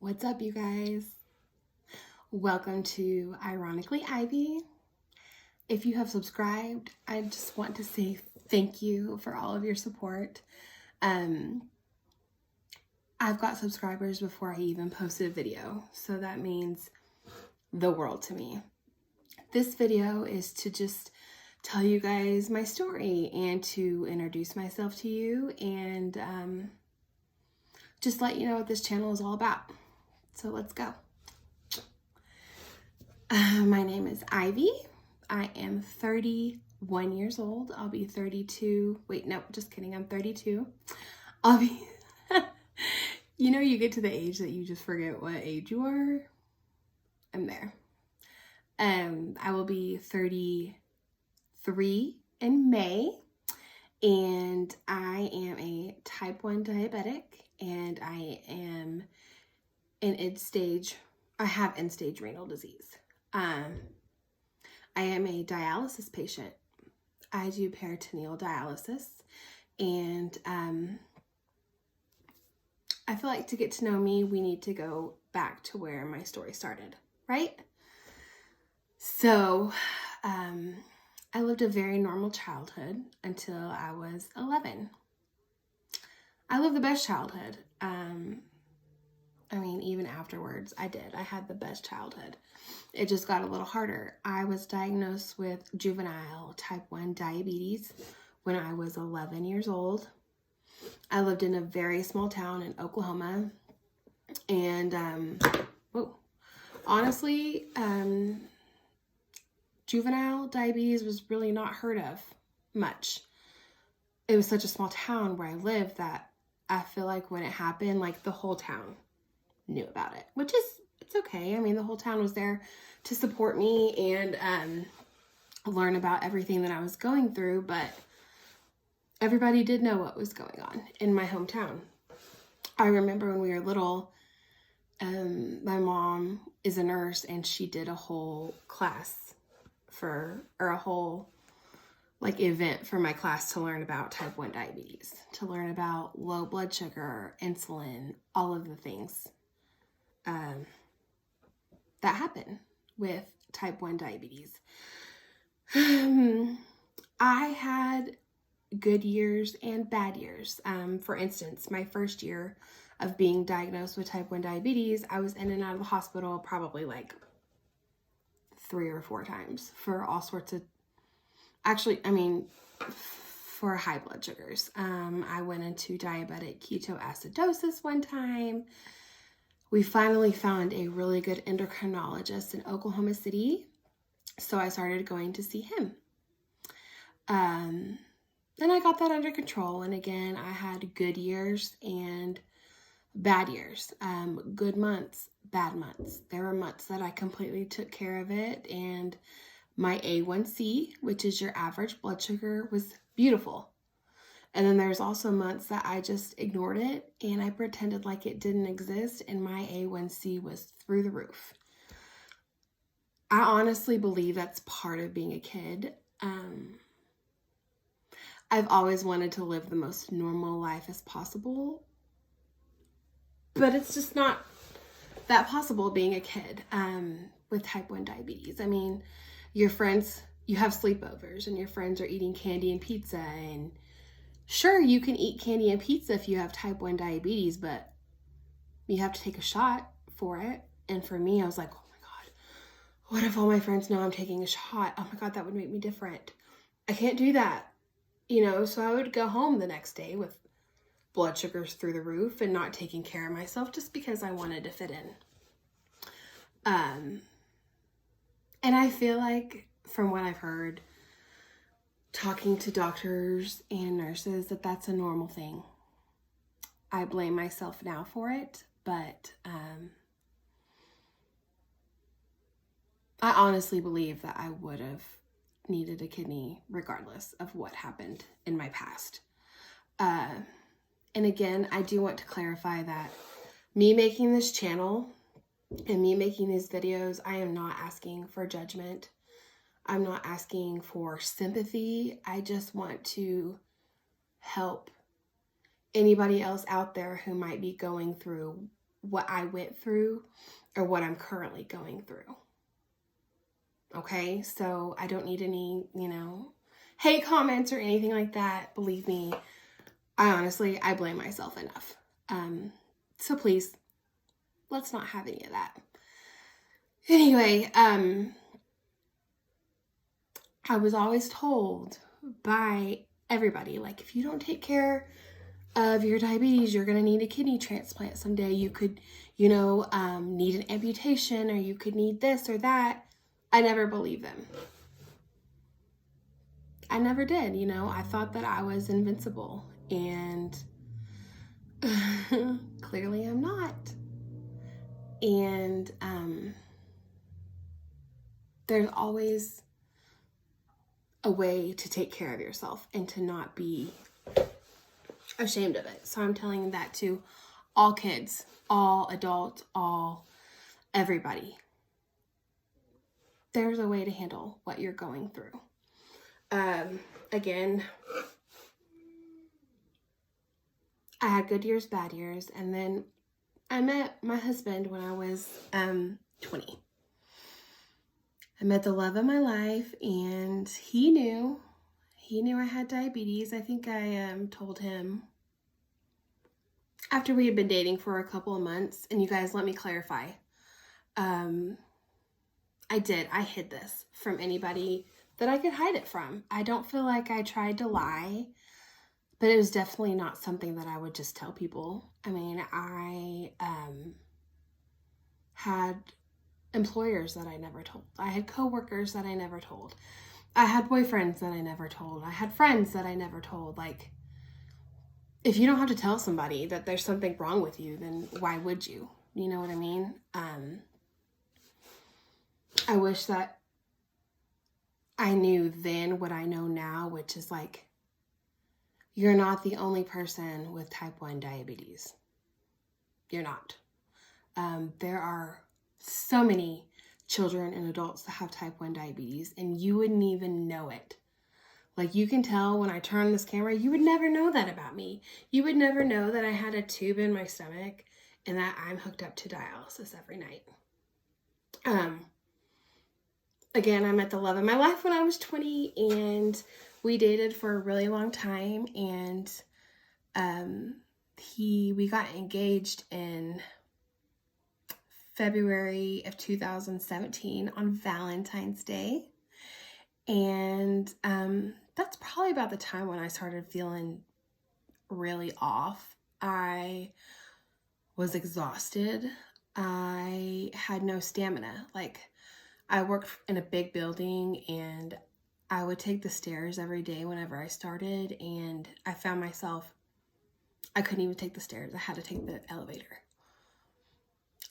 What's up, you guys? Welcome to Ironically Ivy. If you have subscribed, I just want to say thank you for all of your support. I've got subscribers before I even posted a video, so that means the world to me. This video is to just tell you guys my story and to introduce myself to you and just let you know what this channel is all about. So let's go. My name is Ivy. I am 31 years old. I'll be 32. Wait, no, just kidding. I'm 32. I'll be, you get to the age that you just forget what age you are. I'm there. I will be 33 in May, and I am a type 1 diabetic, and I am in end-stage renal disease. I am a dialysis patient. I do peritoneal dialysis, and I feel like to get to know me, we need to go back to where my story started, right? So, I lived a very normal childhood until I was 11. I lived the best childhood. Even afterwards, I did. I had the best childhood. It just got a little harder. I was diagnosed with juvenile type 1 diabetes when I was 11 years old. I lived in a very small town in Oklahoma. And, honestly, juvenile diabetes was really not heard of much. It was such a small town where I lived that I feel like when it happened, like the whole town knew about it, which is, it's okay. The whole town was there to support me and learn about everything that I was going through, but everybody did know what was going on in my hometown. I remember when we were little, my mom is a nurse and she did a whole class a whole event for my class to learn about type 1 diabetes, to learn about low blood sugar, insulin, all of the things that happen with type 1 diabetes. I had good years and bad years. For instance, my first year of being diagnosed with type 1 diabetes, I was in and out of the hospital probably 3 or 4 times for all sorts of, for high blood sugars. I went into diabetic ketoacidosis one time. We finally found a really good endocrinologist in Oklahoma City, so I started going to see him. Then I got that under control, and again, I had good years and bad years. Good months, bad months. There were months that I completely took care of it, and my A1C, which is your average blood sugar, was beautiful. And then there's also months that I just ignored it and I pretended like it didn't exist, and my A1C was through the roof. I honestly believe that's part of being a kid. I've always wanted to live the most normal life as possible, but it's just not that possible being a kid with type 1 diabetes. Your friends, you have sleepovers and your friends are eating candy and pizza, and sure, you can eat candy and pizza if you have type 1 diabetes, but you have to take a shot for it. And for me, I was like, oh my God, what if all my friends know I'm taking a shot? Oh my God, that would make me different. I can't do that, so I would go home the next day with blood sugars through the roof and not taking care of myself just because I wanted to fit in. And I feel like, from what I've heard, talking to doctors and nurses, that's a normal thing. I blame myself now for it, but I honestly believe that I would have needed a kidney regardless of what happened in my past. And again, I do want to clarify that me making this channel and me making these videos, I am not asking for judgment. I'm not asking for sympathy. I just want to help anybody else out there who might be going through what I went through or what I'm currently going through. Okay, so I don't need any, hate comments or anything like that. Believe me, I blame myself enough. So please, let's not have any of that. Anyway, I was always told by everybody, like, if you don't take care of your diabetes, you're going to need a kidney transplant someday. You could, need an amputation, or you could need this or that. I never believed them. I never did, I thought that I was invincible, and clearly I'm not. And there's always a way to take care of yourself and to not be ashamed of it. So I'm telling that to all kids, all adults, everybody. There's a way to handle what you're going through. Again, I had good years, bad years, and then I met my husband when I was 20. I met the love of my life, and he knew I had diabetes. I think I told him after we had been dating for a couple of months. And you guys, let me clarify. I hid this from anybody that I could hide it from. I don't feel like I tried to lie, but it was definitely not something that I would just tell people. I mean, I had employers that I never told. I had coworkers that I never told. I had boyfriends that I never told. I had friends that I never told. Like, if you don't have to tell somebody that there's something wrong with you, then why would you? You know what I mean? I wish that I knew then what I know now, which is like, you're not the only person with type 1 diabetes. You're not. There are so many children and adults that have type 1 diabetes, and you wouldn't even know it. Like, you can tell when I turn this camera, you would never know that about me. You would never know that I had a tube in my stomach and that I'm hooked up to dialysis every night. Again, I met the love of my life when I was 20, and we dated for a really long time, and we got engaged in February of 2017 on Valentine's Day. And that's probably about the time when I started feeling really off. I was exhausted. I had no stamina. Like, I worked in a big building, and I would take the stairs every day whenever I started, and I found myself, I couldn't even take the stairs. I had to take the elevator.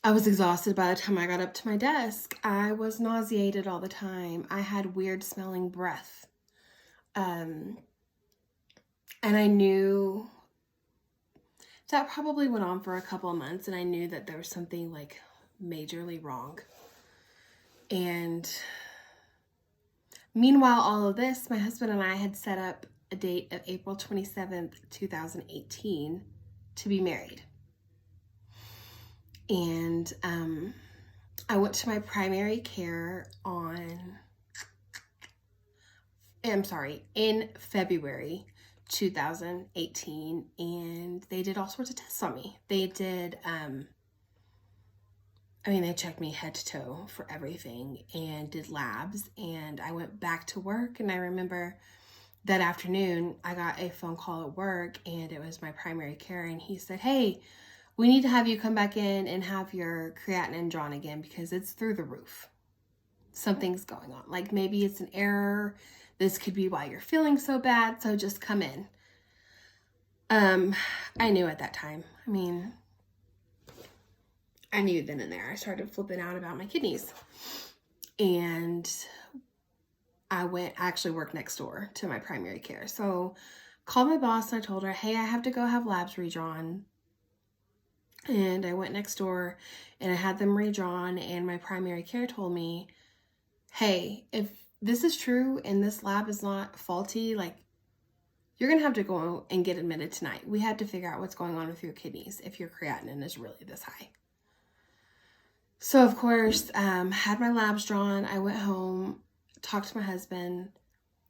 I was exhausted by the time I got up to my desk. I was nauseated all the time. I had weird smelling breath. And I knew that probably went on for a couple of months, and I knew that there was something like majorly wrong. And meanwhile, all of this, my husband and I had set up a date of April 27th, 2018 to be married. And I went to my primary care in February 2018, and they did all sorts of tests on me. They did, they checked me head to toe for everything and did labs, and I went back to work. And I remember that afternoon I got a phone call at work, and it was my primary care, and he said, "Hey, we need to have you come back in and have your creatinine drawn again because it's through the roof. Something's going on. Like, maybe it's an error. This could be why you're feeling so bad, so just come in." I knew at that time. I knew then and there. I started flipping out about my kidneys. And I actually worked next door to my primary care. So called my boss and I told her, "Hey, I have to go have labs redrawn." And I went next door and I had them redrawn, and my primary care told me, "Hey, if this is true and this lab is not faulty, like, you're going to have to go and get admitted tonight. We had to figure out what's going on with your kidneys if your creatinine is really this high." So, of course, had my labs drawn. I went home, talked to my husband,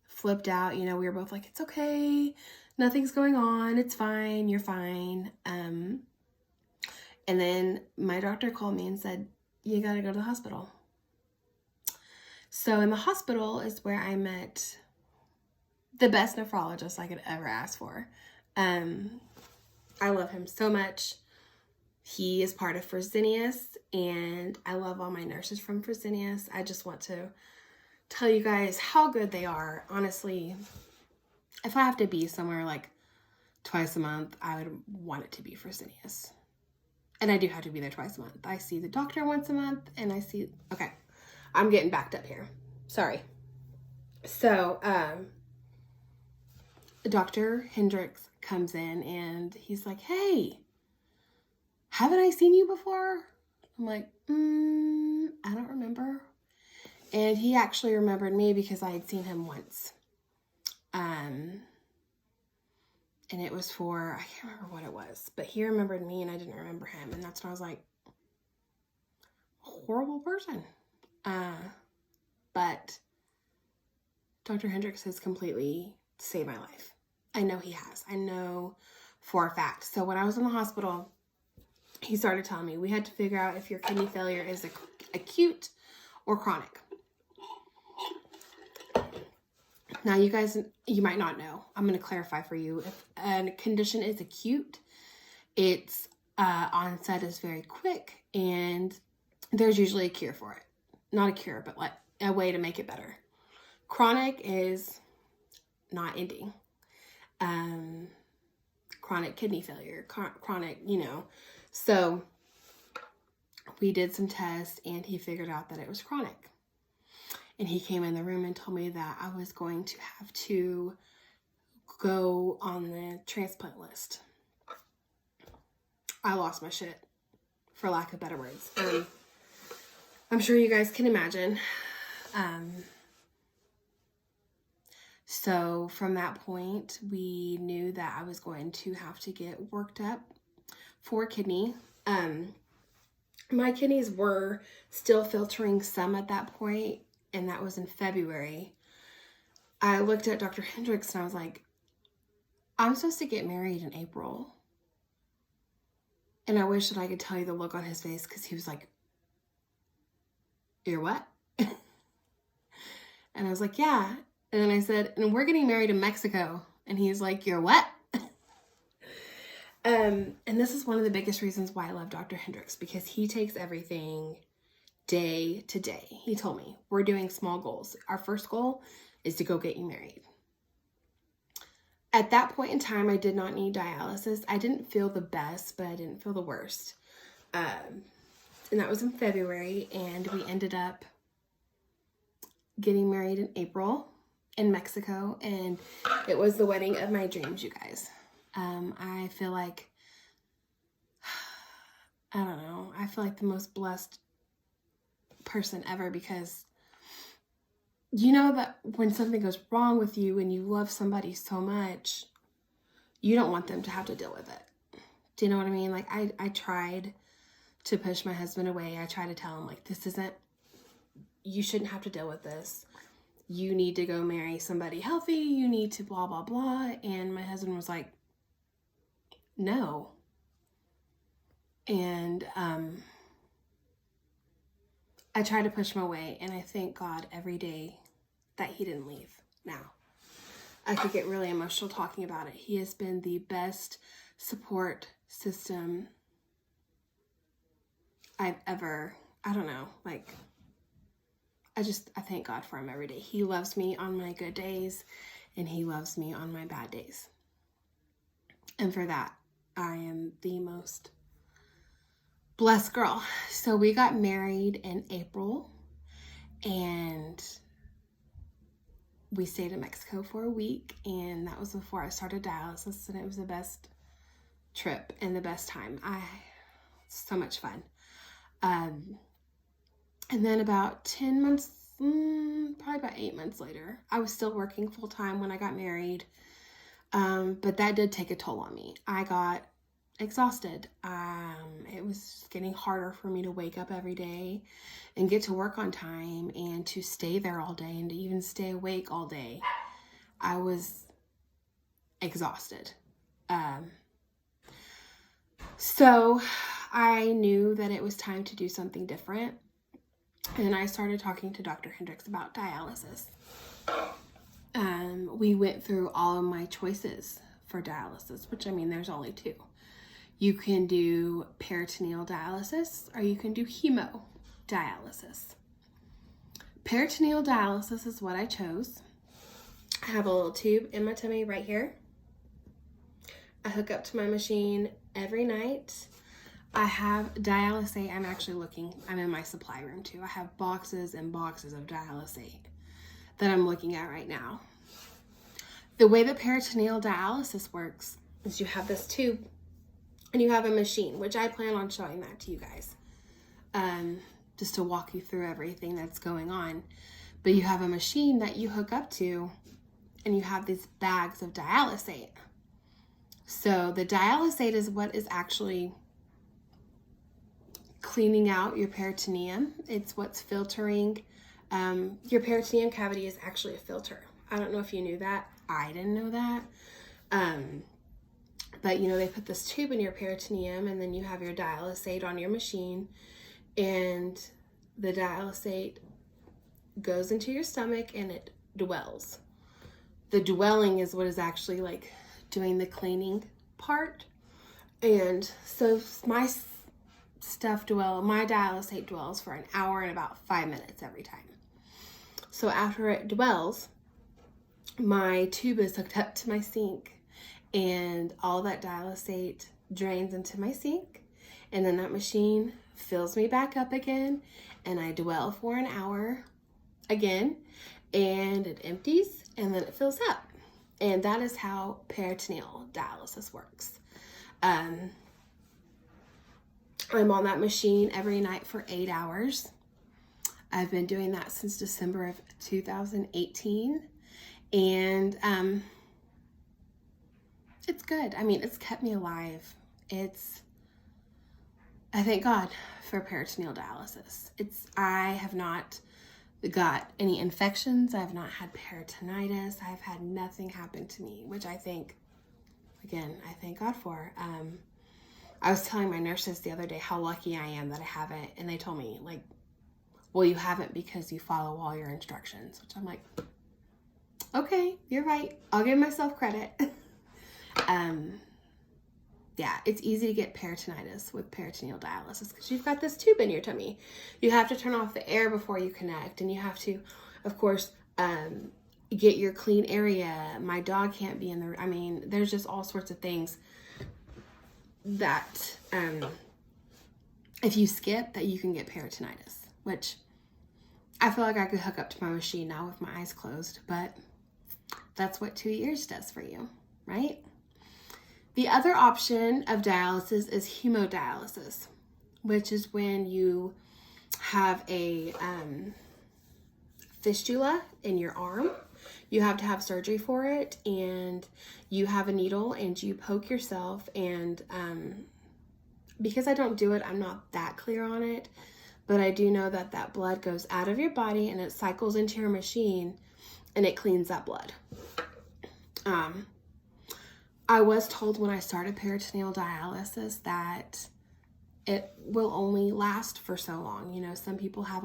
flipped out. You know, we were both like, it's okay. Nothing's going on. It's fine. You're fine. And then my doctor called me and said, you got to go to the hospital. So in the hospital is where I met the best nephrologist I could ever ask for. I love him so much. He is part of Fresenius, and I love all my nurses from Fresenius. I just want to tell you guys how good they are. Honestly, if I have to be somewhere like twice a month, I would want it to be Fresenius. And I do have to be there twice a month. I see the doctor once a month, and okay, I'm getting backed up here. Sorry. So, Dr. Hendricks comes in, and he's like, hey, haven't I seen you before? I'm like, I don't remember. And he actually remembered me because I had seen him once. And it was for, I can't remember what it was, but he remembered me and I didn't remember him. And that's when I was like, horrible person. But Dr. Hendricks has completely saved my life. I know he has. I know for a fact. So when I was in the hospital, he started telling me we had to figure out if your kidney failure is acute or chronic. Now, you guys, you might not know. I'm going to clarify for you. If a condition is acute, its onset is very quick, and there's usually a cure for it. Not a cure, but like a way to make it better. Chronic is not ending. Chronic kidney failure, chronic, So we did some tests, and he figured out that it was chronic. And he came in the room and told me that I was going to have to go on the transplant list. I lost my shit, for lack of better words. I'm sure you guys can imagine. So from that point, we knew that I was going to have to get worked up for kidney. My kidneys were still filtering some at that point, and that was in February. I looked at Dr. Hendricks and I was like, I'm supposed to get married in April. And I wish that I could tell you the look on his face, because he was like, you're what? And I was like, yeah. And then I said, and we're getting married in Mexico. And he's like, you're what? And this is one of the biggest reasons why I love Dr. Hendricks, because he takes everything day to day. He told me, we're doing small goals. Our first goal is to go get you married. At that point in time, I did not need dialysis. I didn't feel the best, but I didn't feel the worst. And that was in February, and we ended up getting married in April in Mexico, and it was the wedding of my dreams, you guys. I feel like, I don't know, I feel like the most blessed person ever, because you know that when something goes wrong with you and you love somebody so much, you don't want them to have to deal with it. Do you know what I mean? Like, I tried to push my husband away. I tried to tell him, like, you shouldn't have to deal with this. You need to go marry somebody healthy. You need to blah, blah, blah. And my husband was like, no. And I tried to push him away, and I thank God every day that he didn't leave. Now, I could get really emotional talking about it. He has been the best support system I've ever, I don't know, like, I thank God for him every day. He loves me on my good days, and he loves me on my bad days. And for that, I am the most blessed girl. So we got married in April, and we stayed in Mexico for a week, and that was before I started dialysis, and it was the best trip and the best time. So much fun. And then about 10 months, probably about 8 months later, I was still working full time when I got married. But that did take a toll on me. I got exhausted. It was getting harder for me to wake up every day and get to work on time and to stay there all day and to even stay awake all day. I was exhausted. So I knew that it was time to do something different. And I started talking to Dr. Hendricks about dialysis. We went through all of my choices for dialysis, which, I mean, there's only two. You can do peritoneal dialysis or you can do hemodialysis. Peritoneal dialysis is what I chose. I have a little tube in my tummy right here. I hook up to my machine every night. I have dialysate. I'm in my supply room too. I have boxes and boxes of dialysate that I'm looking at right now. The way that peritoneal dialysis works is you have this tube and you have a machine, which I plan on showing that to you guys, just to walk you through everything that's going on. But you have a machine that you hook up to and you have these bags of dialysate. So the dialysate is what is actually cleaning out your peritoneum. It's what's filtering. Your peritoneum cavity is actually a filter. I don't know if you knew that. I didn't know that. But they put this tube in your peritoneum and then you have your dialysate on your machine and the dialysate goes into your stomach and it dwells. The dwelling is what is actually like doing the cleaning part. And so my dialysate dwells for an hour and about 5 minutes every time. So after it dwells, my tube is hooked up to my sink and all that dialysate drains into my sink, and then that machine fills me back up again and I dwell for an hour again and it empties and then it fills up. And that is how peritoneal dialysis works. I'm on that machine every night for 8 hours. I've been doing that since December of 2018. And it's good. I mean, it's kept me alive. I thank God for peritoneal dialysis. I have not got any infections. I've not had peritonitis. I've had nothing happen to me, which I thank God for. I was telling my nurses the other day how lucky I am that I haven't, and they told me, like, well, you haven't because you follow all your instructions, which I'm like, okay, you're right. I'll give myself credit. Yeah, it's easy to get peritonitis with peritoneal dialysis because you've got this tube in your tummy. You have to turn off the air before you connect, and you have to, of course, get your clean area. My dog can't be in the, there's just all sorts of things that if you skip, that you can get peritonitis, which I feel like I could hook up to my machine now with my eyes closed, but that's what 2 years does for you, right? The other option of dialysis is hemodialysis, which is when you have a fistula in your arm. You have to have surgery for it, and you have a needle and you poke yourself, and because I don't do it, I'm not that clear on it, but I do know that blood goes out of your body and it cycles into your machine and it cleans that blood. I was told when I started peritoneal dialysis that it will only last for so long. Some people have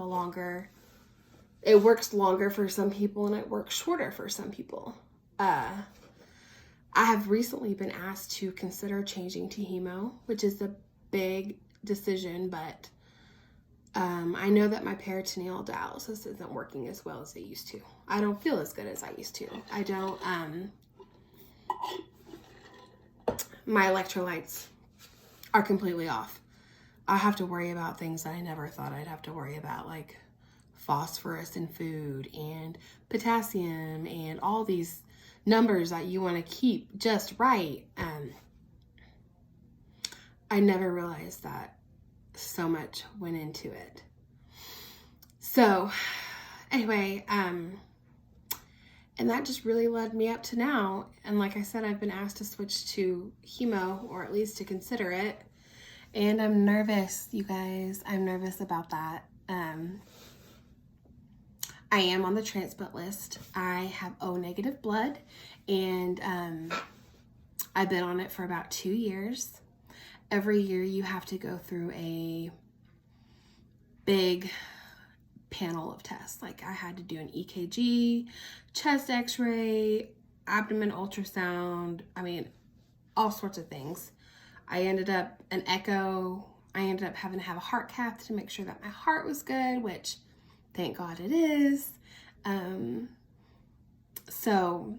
it works longer for some people and it works shorter for some people. I have recently been asked to consider changing to hemo, which is a big decision, but I know that my peritoneal dialysis isn't working as well as it used to. I don't feel as good as I used to. I don't, my electrolytes are completely off. I have to worry about things that I never thought I'd have to worry about, like phosphorus in food and potassium and all these numbers that you want to keep just right. I never realized that so much went into it. So anyway, And that just really led me up to now. And like I said, I've been asked to switch to chemo, or at least to consider it. And I'm nervous, you guys. I'm nervous about that. I am on the transplant list. I have O negative blood, and I've been on it for about 2 years. Every year you have to go through a big panel of tests. Like I had to do an EKG, chest x-ray, abdomen ultrasound, I mean, all sorts of things. I ended up an echo. I ended up having to have a heart cath to make sure that my heart was good, which thank God it is. So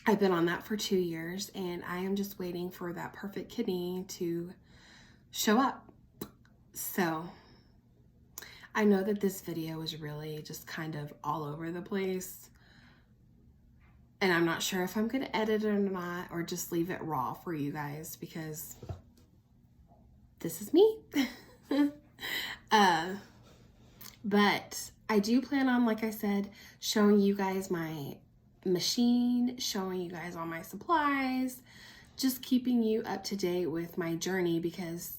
I've been on that for 2 years, and I am just waiting for that perfect kidney to show up. So I know that this video is really just kind of all over the place, and I'm not sure if I'm going to edit it or not, or just leave it raw for you guys, because this is me. But I do plan on, like I said, showing you guys my machine, showing you guys all my supplies, just keeping you up to date with my journey, because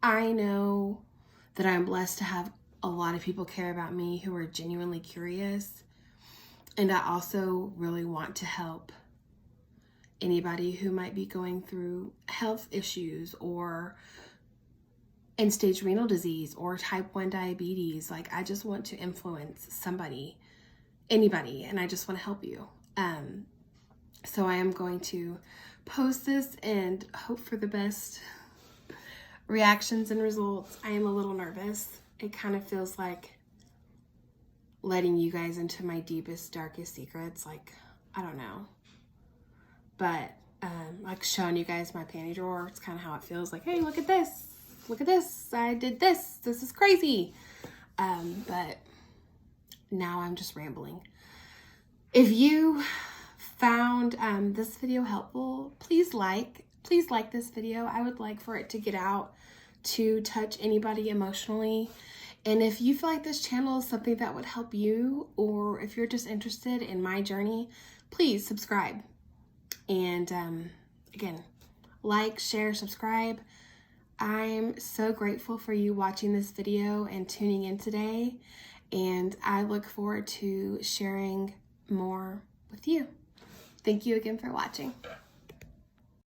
I know that I'm blessed to have a lot of people care about me who are genuinely curious. And I also really want to help anybody who might be going through health issues, or end-stage renal disease, or type 1 diabetes. Like, I just want to influence somebody, anybody, and I just want to help you. So I am going to post this and hope for the best reactions and results. I am a little nervous. It kind of feels like letting you guys into my deepest, darkest secrets. Like, I don't know. But like showing you guys my panty drawer, it's kind of how it feels. Like, hey, look at this. Look at this. I did this. This is crazy. But now I'm just rambling. If you found this video helpful, please like this video. I would like for it to get out to touch anybody emotionally. And if you feel like this channel is something that would help you, or if you're just interested in my journey, please subscribe. And again, like, share, subscribe. I'm so grateful for you watching this video and tuning in today. And I look forward to sharing more with you. Thank you again for watching.